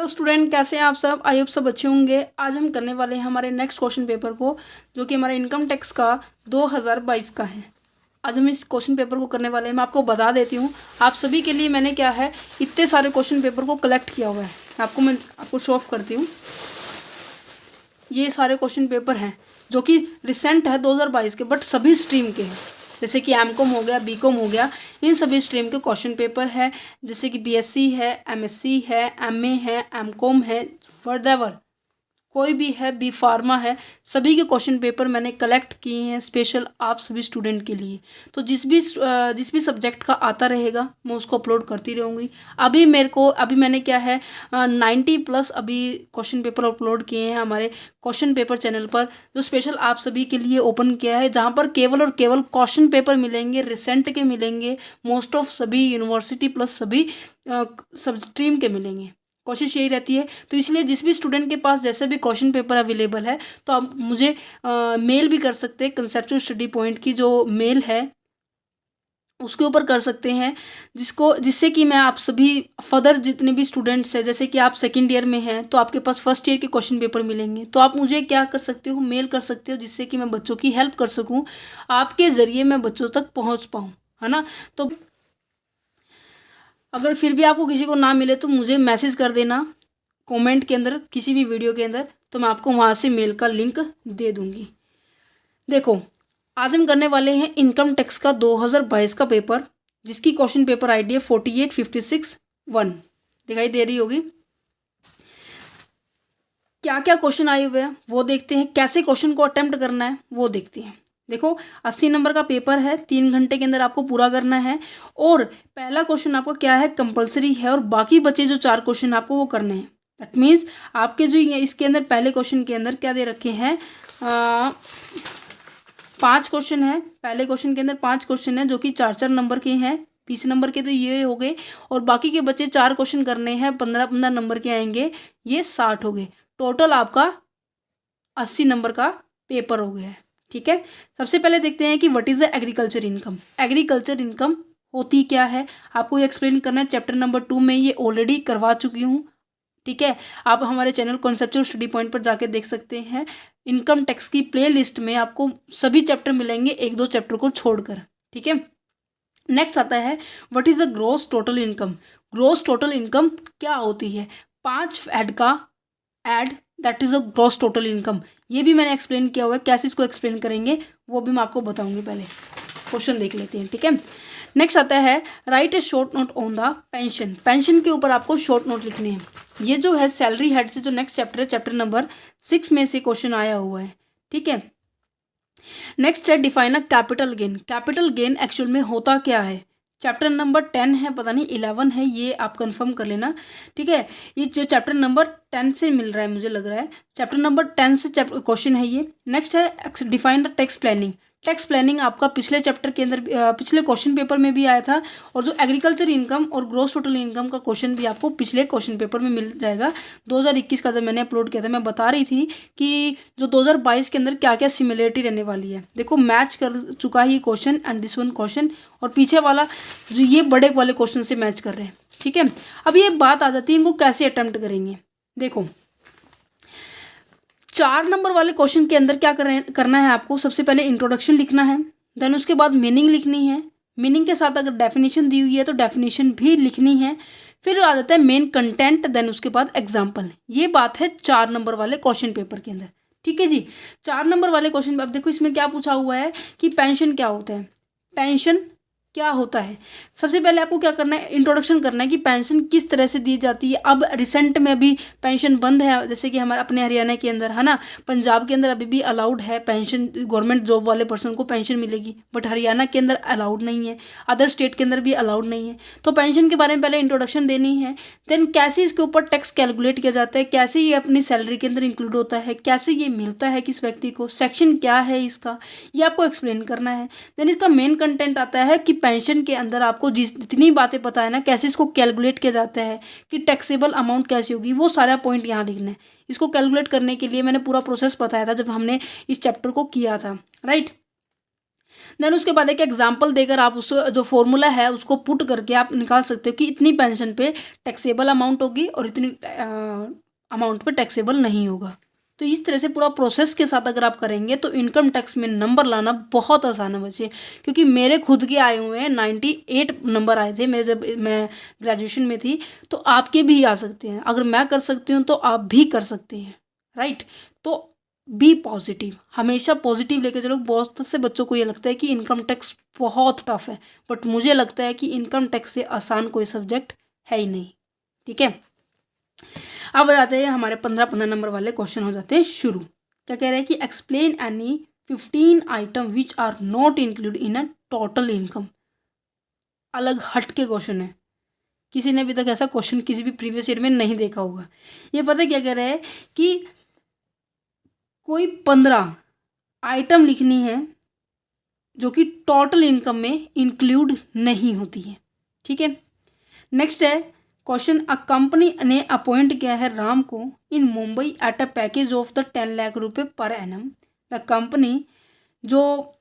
Student, कैसे हैं आप सब? आई होप सब अच्छे होंगे। आज हम करने वाले हैं हमारे नेक्स्ट क्वेश्चन पेपर को, जो कि हमारे इनकम टैक्स का 2022 का है। आज हम इस क्वेश्चन पेपर को करने वाले हैं। मैं आपको बता देती हूँ, आप सभी के लिए मैंने क्या है, इतने सारे क्वेश्चन पेपर को कलेक्ट किया हुआ है। मैं आपको शो ऑफ करती हूँ। ये सारे क्वेश्चन पेपर हैं जो कि रिसेंट है 2022 के, बट सभी स्ट्रीम के हैं। जैसे कि एमकॉम हो गया, बीकॉम हो गया, इन सभी स्ट्रीम के क्वेश्चन पेपर है। जैसे कि बीएससी है, एमएससी है, एमए है, एमकॉम है, फर्दर कोई भी है, बी फार्मा है, सभी के क्वेश्चन पेपर मैंने कलेक्ट किए हैं स्पेशल आप सभी स्टूडेंट के लिए। तो जिस भी सब्जेक्ट का आता रहेगा मैं उसको अपलोड करती रहूँगी। अभी मैंने क्या है 90+ अभी क्वेश्चन पेपर अपलोड किए हैं हमारे क्वेश्चन पेपर चैनल पर, जो स्पेशल आप सभी के लिए ओपन किया है, जहाँ पर केवल और केवल क्वेश्चन पेपर मिलेंगे, रिसेंट के मिलेंगे, मोस्ट ऑफ सभी यूनिवर्सिटी प्लस सभी सब स्ट्रीम के मिलेंगे। कोशिश यही रहती है। तो इसलिए जिस भी स्टूडेंट के पास जैसे भी क्वेश्चन पेपर अवेलेबल है, तो आप मुझे मेल भी कर सकते हैं। कंसेप्चुअल स्टडी पॉइंट की जो मेल है उसके ऊपर कर सकते हैं, जिससे कि मैं आप सभी फर्दर जितने भी स्टूडेंट्स हैं, जैसे कि आप सेकंड ईयर में हैं तो आपके पास फर्स्ट ईयर के क्वेश्चन पेपर मिलेंगे, तो आप मुझे क्या कर सकते हो, मेल कर सकते हो, जिससे कि मैं बच्चों की हेल्प कर सकूँ, आपके ज़रिए मैं बच्चों तक पहुँच पाऊँ, है ना। तो अगर फिर भी आपको किसी को ना मिले तो मुझे मैसेज कर देना कमेंट के अंदर, किसी भी वीडियो के अंदर, तो मैं आपको वहाँ से मेल का लिंक दे दूँगी। देखो, आज हम करने वाले हैं इनकम टैक्स का 2022 का पेपर, जिसकी क्वेश्चन पेपर आईडी है 4856-1 दिखाई दे रही होगी। क्या क्या क्वेश्चन आए हुए हैं वो देखते हैं, कैसे क्वेश्चन को अटेम्प्ट करना है वो देखते हैं। देखो, 80 नंबर का पेपर है, 3 घंटे के अंदर आपको पूरा करना है। और पहला क्वेश्चन आपको क्या है, कंपलसरी है, और बाकी बचे जो 4 क्वेश्चन आपको वो करने हैं। दैट मीन्स आपके जो इसके अंदर पहले क्वेश्चन के अंदर क्या दे रखे हैं, 5 क्वेश्चन है। पहले क्वेश्चन के अंदर 5 क्वेश्चन है जो कि 4-4 नंबर के हैं। 20 नंबर के तो ये हो गए, और बाकी के बचे 4 क्वेश्चन करने हैं, 15-15 नंबर के आएंगे, ये 60 हो गए। टोटल आपका 80 नंबर का पेपर हो गया है। ठीक है, सबसे पहले देखते हैं कि what is the agriculture income. Agriculture income होती क्या है, आपको ये एक्सप्लेन करना है। चैप्टर नंबर 2 में ये ऑलरेडी करवा चुकी हूँ। ठीक है, आप हमारे चैनल कॉन्सेप्चुअल स्टडी पॉइंट पर जाके देख सकते हैं। इनकम टैक्स की प्ले लिस्ट में आपको सभी चैप्टर मिलेंगे, 1-2 चैप्टर को छोड़कर। ठीक है, नेक्स्ट आता है what is the gross total income. Gross total income क्या होती है, 5 ऐड का add, that is a gross total income. ये भी मैंने एक्सप्लेन किया हुआ है, कैसे इसको एक्सप्लेन करेंगे वो भी मैं आपको बताऊंगी। पहले क्वेश्चन देख लेते हैं। ठीक है, नेक्स्ट आता है right A short note on the pension. Pension के ऊपर आपको शॉर्ट नोट लिखने हैं। ये जो है सैलरी हेड से जो नेक्स्ट चैप्टर है, चैप्टर नंबर 6 में से क्वेश्चन आया हुआ है। ठीक है, नेक्स्ट है define a capital gain. Capital gain actual में होता क्या है, चैप्टर नंबर 10 है, पता नहीं 11 है, ये आप कंफर्म कर लेना। ठीक है, ये जो चैप्टर नंबर 10 से मिल रहा है, मुझे लग रहा है चैप्टर नंबर 10 से चैप्टर क्वेश्चन है ये। नेक्स्ट है define the tax planning. Tax planning आपका पिछले चैप्टर के अंदर, पिछले क्वेश्चन पेपर में भी आया था, और जो एग्रीकल्चर इनकम और ग्रॉस टोटल इनकम का क्वेश्चन भी आपको पिछले क्वेश्चन पेपर में मिल जाएगा। 2021 का जब मैंने अपलोड किया था, मैं बता रही थी कि जो 2022 के अंदर क्या क्या सिमिलरिटी रहने वाली है। देखो, मैच कर चुका ही question and this one question, और पीछे वाला जो ये बड़े वाले क्वेश्चन से मैच कर रहे हैं। ठीक है, अब ये बात आ जाती है इनको कैसे अटेम्प्ट करेंगे। देखो, 4 नंबर वाले क्वेश्चन के अंदर क्या करना है आपको, सबसे पहले इंट्रोडक्शन लिखना है, देन उसके बाद मीनिंग लिखनी है। मीनिंग के साथ अगर डेफिनेशन दी हुई है तो डेफिनेशन भी लिखनी है। फिर आ जाता है मेन कंटेंट, देन उसके बाद एग्जाम्पल। ये बात है 4 नंबर वाले क्वेश्चन पेपर के अंदर। ठीक है जी, 4 नंबर वाले क्वेश्चन। अब देखो, इसमें क्या पूछा हुआ है कि पेंशन क्या होता है। पेंशन क्या होता है, सबसे पहले आपको क्या करना है, इंट्रोडक्शन करना है कि पेंशन किस तरह से दी जाती है। अब रिसेंट में अभी पेंशन बंद है, जैसे कि हमारे अपने हरियाणा के अंदर है ना, पंजाब के अंदर अभी भी अलाउड है पेंशन, गवर्नमेंट जॉब वाले पर्सन को पेंशन मिलेगी, बट हरियाणा के अंदर अलाउड नहीं है, अदर स्टेट के अंदर भी अलाउड नहीं है। तो पेंशन के बारे में पहले इंट्रोडक्शन देनी है। देन कैसे इसके ऊपर टैक्स कैलकुलेट किया जाता है, कैसे ये अपनी सैलरी के अंदर इंक्लूड होता है, कैसे ये मिलता है किस व्यक्ति को, सेक्शन क्या है इसका, ये आपको एक्सप्लेन करना है। देन इसका मेन कंटेंट आता है कि पेंशन के अंदर आपको जितनी बातें पता है ना, कैसे इसको कैलकुलेट किया जाता है, कि टैक्सेबल अमाउंट कैसी होगी, वो सारा पॉइंट यहाँ लिखना है। इसको कैलकुलेट करने के लिए मैंने पूरा प्रोसेस बताया था जब हमने इस चैप्टर को किया था, राइट। देन उसके बाद एक एग्जांपल देकर आप उस जो फॉर्मूला है उसको पुट करके आप निकाल सकते हो कि इतनी पेंशन पे टैक्सेबल अमाउंट होगी और इतनी अमाउंट पे टैक्सेबल नहीं होगा। तो इस तरह से पूरा प्रोसेस के साथ अगर आप करेंगे तो इनकम टैक्स में नंबर लाना बहुत आसान है बच्चे, क्योंकि मेरे खुद के आए हुए हैं 98 नंबर आए थे मेरे जब मैं ग्रेजुएशन में थी। तो आपके भी आ सकते हैं, अगर मैं कर सकती हूँ तो आप भी कर सकते हैं, राइट। तो बी पॉजिटिव, हमेशा पॉजिटिव लेके चलो। बहुत से बच्चों को ये लगता है कि इनकम टैक्स बहुत टफ है, बट मुझे लगता है कि इनकम टैक्स से आसान कोई सब्जेक्ट है ही नहीं, ठीक है। अब बताते हैं हमारे 15 नंबर वाले क्वेश्चन हो जाते हैं शुरू। क्या कह रहे हैं कि explain any 15 item which are not include in a total income. अलग हट के क्वेश्चन है, किसी ने अभी तक ऐसा क्वेश्चन किसी भी प्रीवियस ईयर में नहीं देखा होगा। ये पता क्या कह रहे हैं कि कोई 15 आइटम लिखनी है जो कि टोटल इनकम में इंक्लूड नहीं होती है, ठीक है। नेक्स्ट है क्वेश्चन, अ कंपनी ने अपॉइंट किया है राम को in Mumbai at a package of the 10 lakh रुपए पर एनम। द कंपनी, जो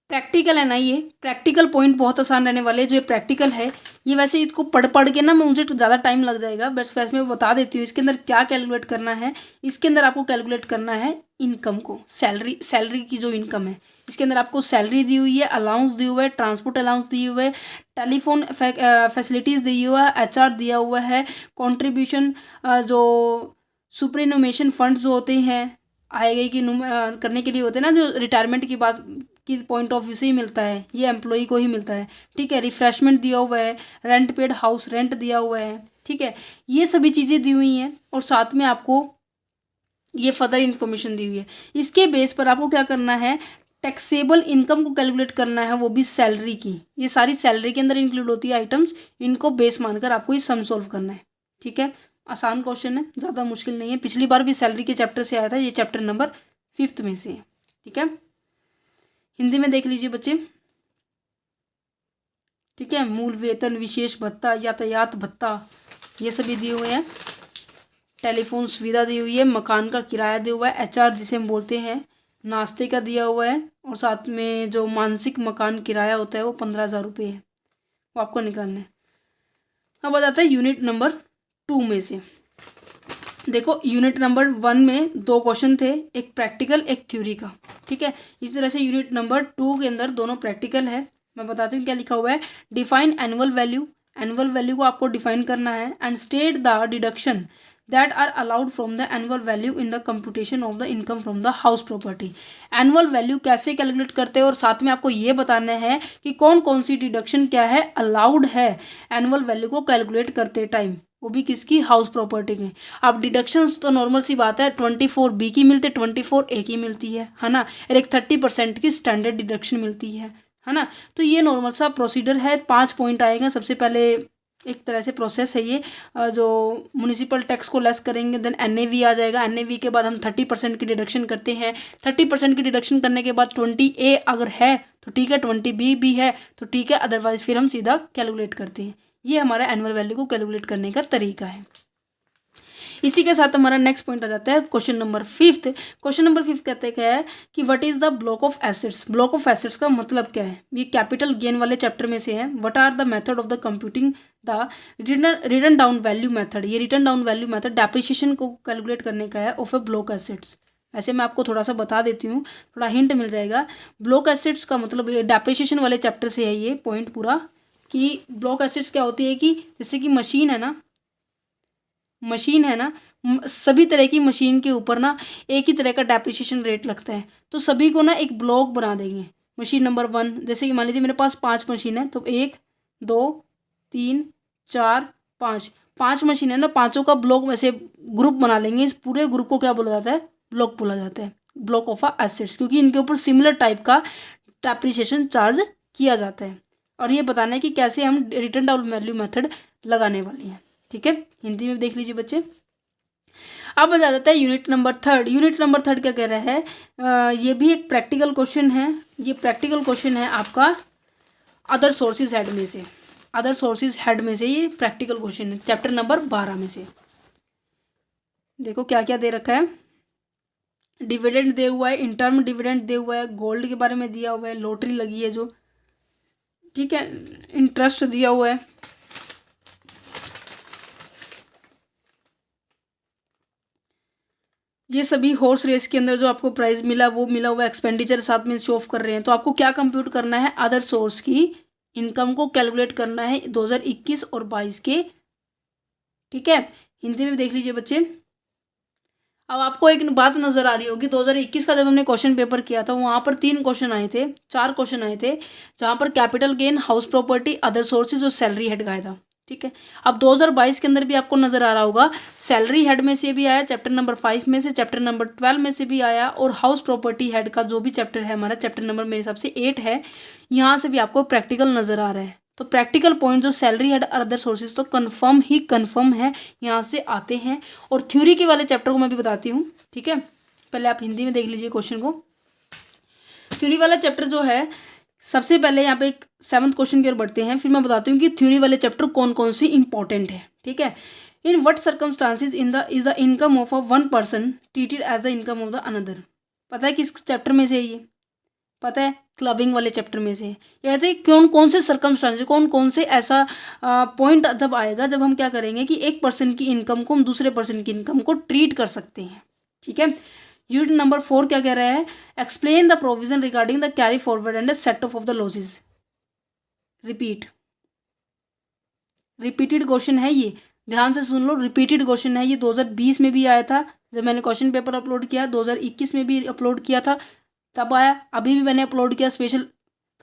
प्रैक्टिकल है ना, ये प्रैक्टिकल पॉइंट बहुत आसान रहने वाले हैं। जो ये प्रैक्टिकल है ये वैसे इसको पढ़ पढ़ के ना मुझे ज़्यादा टाइम लग जाएगा, बस वैसे मैं बता देती हूँ इसके अंदर क्या कैलकुलेट करना है। इसके अंदर आपको कैलकुलेट करना है इनकम को, सैलरी की जो इनकम है। इसके अंदर आपको सैलरी दी हुई है, अलाउंस दी हुआ है, ट्रांसपोर्ट अलाउंस दी हुआ है, टेलीफोन फैसिलिटीज़ दी हुआ है, HR दिया हुआ है, कॉन्ट्रीब्यूशन जो सुपरनुमेशन फंड्स जो होते हैं आएगी की करने के लिए होते हैं ना, जो रिटायरमेंट की बात की पॉइंट ऑफ व्यू से ही मिलता है, ये एम्प्लॉई को ही मिलता है, ठीक है। रिफ्रेशमेंट दिया हुआ है, रेंट पेड हाउस रेंट दिया हुआ है, ठीक है। ये सभी चीज़ें दी हुई हैं और साथ में आपको ये फर्दर इन्फॉर्मेशन दी हुई है। इसके बेस पर आपको क्या करना है, टैक्सेबल इनकम को कैलकुलेट करना है, वो भी सैलरी की। ये सारी सैलरी के अंदर इंक्लूड होती है आइटम्स, इनको बेस मानकर आपको ये सम सॉल्व करना है, ठीक है। आसान क्वेश्चन है, ज़्यादा मुश्किल नहीं है। पिछली बार भी सैलरी के चैप्टर से आया था, ये चैप्टर नंबर 5th में से है, ठीक है। हिंदी में देख लीजिए बच्चे, ठीक है। मूल वेतन, विशेष भत्ता, यातायात भत्ता, ये सभी दिए हुए हैं। टेलीफोन सुविधा दी हुई है, मकान का किराया दिया हुआ है, HR जिसे हम बोलते हैं, नाश्ते का दिया हुआ है, और साथ में जो मानसिक मकान किराया होता है वो 15,000 रुपये है, वो आपको निकालना है। अब आ जाता है यूनिट नंबर 2 में से। देखो यूनिट नंबर 1 में 2 क्वेश्चन थे, एक प्रैक्टिकल एक थ्योरी का, ठीक है। इस तरह से यूनिट नंबर 2 के अंदर दोनों प्रैक्टिकल है। मैं बताती हूँ क्या लिखा हुआ है। Define annual value, annual value को आपको डिफाइन करना है। And state the deduction that are allowed from the annual value in the computation of the income from the house property. Annual value कैसे कैलकुलेट करते हैं, और साथ में आपको ये बताना है कि कौन कौन सी डिडक्शन क्या है अलाउड है एनुअल वैल्यू को कैलकुलेट करते टाइम, वो भी किसकी, हाउस प्रॉपर्टी की। अब डिडक्शंस तो नॉर्मल सी बात है, 24B की मिलती है, 24A की मिलती है ना, और एक 30% की स्टैंडर्ड डिडक्शन मिलती है ना। तो ये नॉर्मल सा प्रोसीजर है। 5 पॉइंट आएगा। सबसे पहले एक तरह से प्रोसेस है ये, जो म्यूनिसिपल टैक्स को लेस करेंगे, देन NAV आ जाएगा। NAV के बाद हम 30% की डिडक्शन करते हैं। 30% की डिडक्शन करने के बाद 20A अगर है तो ठीक है, 20B भी है तो ठीक है, अदरवाइज फिर हम सीधा कैलकुलेट करते हैं। ये हमारा एनुअल वैल्यू को कैलकुलेट करने का तरीका है। इसी के साथ हमारा नेक्स्ट पॉइंट आ जाता है question number 5th। Question number 5 कहते हैं कि what is the block of assets. Block of assets का मतलब क्या है, ये कैपिटल गेन वाले चैप्टर में से है। What are the method of the computing the written down value method. ये written down value method depreciation को कैलकुलेट करने का है ऑफ ए ब्लॉक एसेट्स। वैसे मैं आपको थोड़ा सा बता देती हूँ, थोड़ा हिंट मिल जाएगा। ब्लॉक एसेट्स का मतलब ये डेप्रिसिएशन वाले चैप्टर से है ये पॉइंट पूरा, कि ब्लॉक एसेट्स क्या होती है कि जैसे कि मशीन है ना, सभी तरह की मशीन के ऊपर ना एक ही तरह का डेप्रिसिएशन रेट लगता है। तो सभी को ना एक ब्लॉक बना देंगे। मशीन नंबर 1, जैसे कि मान लीजिए मेरे पास 5 मशीन है, तो 1 2 3 4 5 5 मशीन है ना, पाँचों का ब्लॉक वैसे ग्रुप बना लेंगे। इस पूरे ग्रुप को क्या बोला जाता है, ब्लॉक बोला जाता है, ब्लॉक ऑफ एसेट्स, क्योंकि इनके ऊपर सिमिलर टाइप का डेप्रिसिएशन चार्ज किया जाता है। और ये बताना है कि कैसे हम रिटर्न डाउन वैल्यू मेथड लगाने वाली हैं, ठीक है। हिंदी में देख लीजिए बच्चे। अब आ जाता है यूनिट नंबर 3। यूनिट नंबर 3 क्या कह रहा है, ये भी एक प्रैक्टिकल क्वेश्चन है। ये प्रैक्टिकल क्वेश्चन है आपका अदर सोर्सेज हेड में से। अदर सोर्सेज हेड में से ये प्रैक्टिकल क्वेश्चन है, चैप्टर नंबर 12 में से। देखो क्या क्या दे रखा है। डिविडेंड दे हुआ है, इंटर्म डिविडेंड दे हुआ है, गोल्ड के बारे में दिया हुआ है, लॉटरी लगी है जो, ठीक है, इंटरेस्ट दिया हुआ है। ये सभी हॉर्स रेस के अंदर जो आपको प्राइस मिला वो मिला हुआ एक्सपेंडिचर साथ में शो ऑफ कर रहे हैं। तो आपको क्या कंप्यूट करना है, अदर सोर्स की इनकम को कैलकुलेट करना है 2021 और 22 के, ठीक है। हिंदी में देख लीजिए बच्चे। अब आपको एक बात नजर आ रही होगी, 2021 का जब हमने क्वेश्चन पेपर किया था वहां पर 3 क्वेश्चन आए थे, 4 क्वेश्चन आए थे, जहां पर capital gain, house property, other sources और सैलरी हेड का आया था, ठीक है। अब 2022 के अंदर भी आपको नजर आ रहा होगा, सैलरी हेड में से भी आया, चैप्टर नंबर 5 में से, चैप्टर नंबर 12 में से भी आया, और हाउस प्रॉपर्टी हेड का जो भी चैप्टर है हमारा, चैप्टर नंबर मेरे हिसाब से 8 है, यहाँ से भी आपको प्रैक्टिकल नजर आ रहा है। तो प्रैक्टिकल पॉइंट जो सैलरी हेड और अदर सोर्सेज तो कंफर्म ही कंफर्म है, यहाँ से आते हैं। और थ्योरी के वाले चैप्टर को मैं भी बताती हूँ, ठीक है। पहले आप हिंदी में देख लीजिए क्वेश्चन को। थ्योरी वाला चैप्टर जो है, सबसे पहले यहाँ पे एक 7th क्वेश्चन की ओर बढ़ते हैं, फिर मैं बताती हूँ कि थ्योरी वाले चैप्टर कौन कौन से इंपॉर्टेंट है, ठीक है। In what circumstances in the is the income of a one person treated as the income of the another. पता है किस चैप्टर में से है ये? पता है, क्लबिंग वाले चैप्टर में से। ऐसे कौन कौन से सर्कमस्टांसेस, कौन कौन से ऐसा पॉइंट जब आएगा जब हम क्या करेंगे कि एक पर्सन की इनकम को हम दूसरे पर्सन की इनकम को ट्रीट कर सकते हैं, ठीक है। यूनिट नंबर 4 क्या कह रहा है, explain the provision regarding the carry forward and set of the losses. Repeated question है ये, ध्यान से सुन लो, रिपीटेड क्वेश्चन है ये। 2020 में भी आया था जब मैंने क्वेश्चन पेपर अपलोड किया, 2021 में भी अपलोड किया था तब आया, अभी भी मैंने अपलोड किया स्पेशल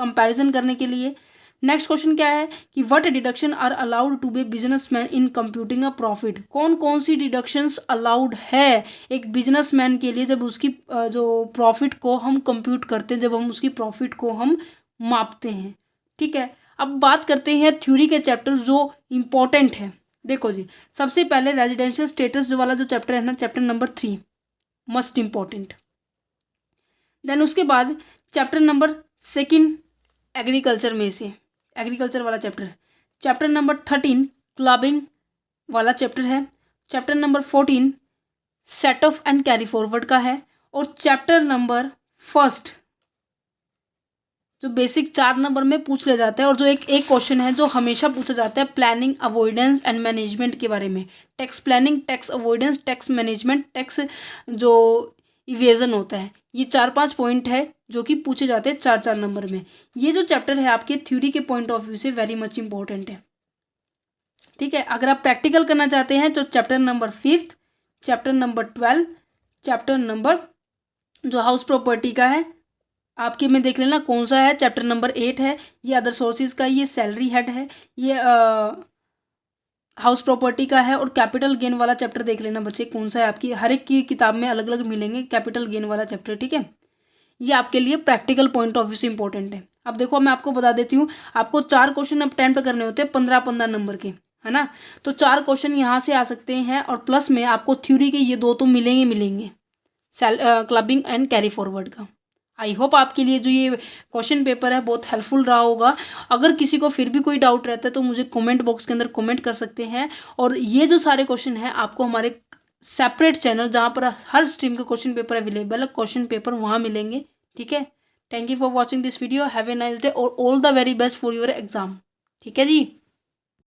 कंपैरिजन करने के लिए। नेक्स्ट क्वेश्चन क्या है कि what deduction are allowed to be businessman in computing a profit. कौन कौन सी डिडक्शंस अलाउड है एक बिजनेसमैन के लिए जब उसकी जो प्रॉफिट को हम कंप्यूट करते हैं, जब हम उसकी प्रॉफिट को हम मापते हैं, ठीक है। अब बात करते हैं थ्योरी के चैप्टर जो इम्पोर्टेंट है। देखो जी, सबसे पहले रेजिडेंशियल स्टेटस जो वाला जो चैप्टर है ना, chapter number 3 must important. Then उसके बाद चैप्टर नंबर 2 एग्रीकल्चर में से, एग्रीकल्चर वाला चैप्टर, चैप्टर नंबर 13 क्लबिंग वाला चैप्टर है, chapter number 14 set of and carry forward का है, और चैप्टर नंबर 1 जो बेसिक 4 नंबर में पूछ लिया जाता है, और जो एक क्वेश्चन है जो हमेशा पूछा जाता है प्लानिंग, अवॉइडेंस एंड मैनेजमेंट के बारे में। Tax planning, tax avoidance, tax management, tax जो इवेजन होता है, ये 4-5 पॉइंट है जो कि पूछे जाते हैं 4-4 नंबर में। ये जो चैप्टर है आपके थ्योरी के पॉइंट ऑफ व्यू से वेरी मच इंपॉर्टेंट है, ठीक है। अगर आप प्रैक्टिकल करना चाहते हैं तो chapter number 5, chapter number 12, chapter number जो हाउस प्रॉपर्टी का है आपके में देख लेना कौन सा है, चैप्टर नंबर 8 है, ये अदर सोर्सेज का, ये सैलरी हेड है, ये हाउस प्रॉपर्टी का है, और कैपिटल गेन वाला चैप्टर देख लेना बच्चे कौन सा है। आपकी हर एक की किताब में अलग अलग मिलेंगे कैपिटल गेन वाला चैप्टर, ठीक है। ये आपके लिए प्रैक्टिकल पॉइंट ऑफ व्यू से इंपॉर्टेंट है। अब देखो मैं आपको बता देती हूँ, आपको 4 क्वेश्चन अटेम्प्ट करने होते हैं 15-15 नंबर के, है ना। तो 4 क्वेश्चन यहाँ से आ सकते हैं, और प्लस में आपको थ्योरी के ये 2 तो मिलेंगे क्लबिंग एंड कैरी फॉरवर्ड का। आई होप आपके लिए जो ये क्वेश्चन पेपर है बहुत हेल्पफुल रहा होगा। अगर किसी को फिर भी कोई डाउट रहता है तो मुझे कमेंट बॉक्स के अंदर कमेंट कर सकते हैं, और ये जो सारे क्वेश्चन हैं आपको हमारे सेपरेट चैनल जहाँ पर हर स्ट्रीम के क्वेश्चन पेपर अवेलेबल है, क्वेश्चन पेपर वहाँ मिलेंगे, ठीक है। Thank you for watching this video, have a nice day और all the very best for your exam, ठीक है जी।